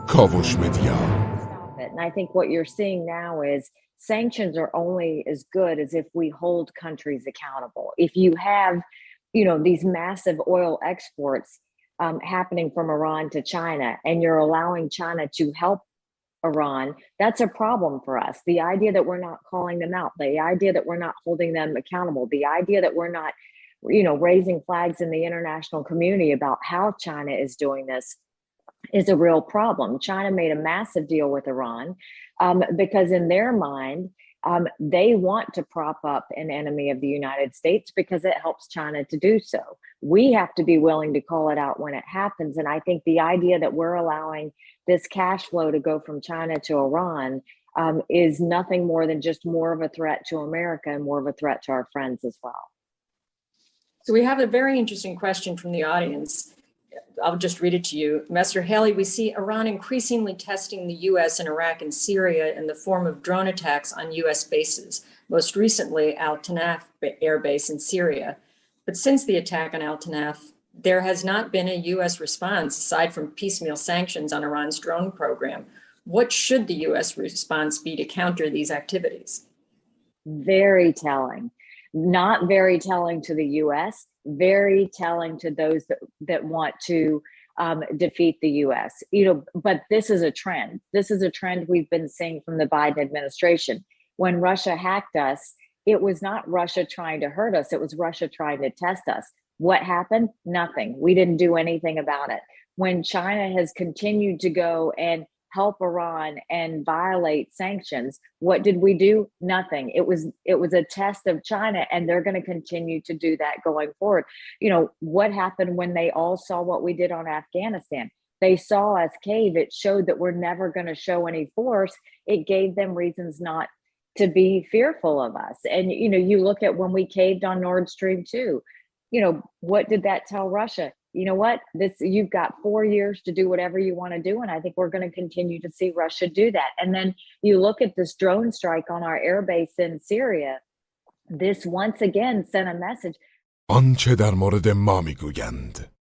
کاوش مدیا. And I think what you're seeing now is sanctions are only as good as if we hold countries accountable. If you have, these massive oil exports happening from Iran to China, and you're allowing China to help Iran, that's a problem for us. The idea that we're not calling them out, the idea that we're not holding them accountable, the idea that we're not, raising flags in the international community about how China is doing this is a real problem. China made a massive deal with Iran because in their mind, they want to prop up an enemy of the United States because it helps China to do so. We have to be willing to call it out when it happens. And I think the idea that we're allowing this cash flow to go from China to Iran is nothing more than just more of a threat to America and more of a threat to our friends as well. So we have a very interesting question from the audience. I'll just read it to you. Master Halley, we see Iran increasingly testing the U.S. and Iraq and Syria in the form of drone attacks on U.S. bases, most recently Al Tanaf Air Base in Syria. But since the attack on Al Tanaf, there has not been a U.S. response aside from piecemeal sanctions on Iran's drone program. What should the U.S. response be to counter these activities? Very telling. Not very telling to the U.S., very telling to those that want to defeat the U.S. But this is a trend. This is a trend we've been seeing from the Biden administration. When Russia hacked us, it was not Russia trying to hurt us. It was Russia trying to test us. What happened? Nothing. We didn't do anything about it. When China has continued to go and help Iran and violate sanctions, what did we do? Nothing. It was a test of China, and they're going to continue to do that going forward. What happened when they all saw what we did on Afghanistan? They saw us cave. It showed that we're never going to show any force. It gave them reasons not to be fearful of us. And you look at when we caved on Nord Stream 2, what did that tell Russia? You know what? You've got 4 years to do whatever you want to do. And I think we're going to continue to see Russia do that. And then you look at this drone strike on our air base in Syria. This once again sent a message. آنچه در مورد ما میگویند.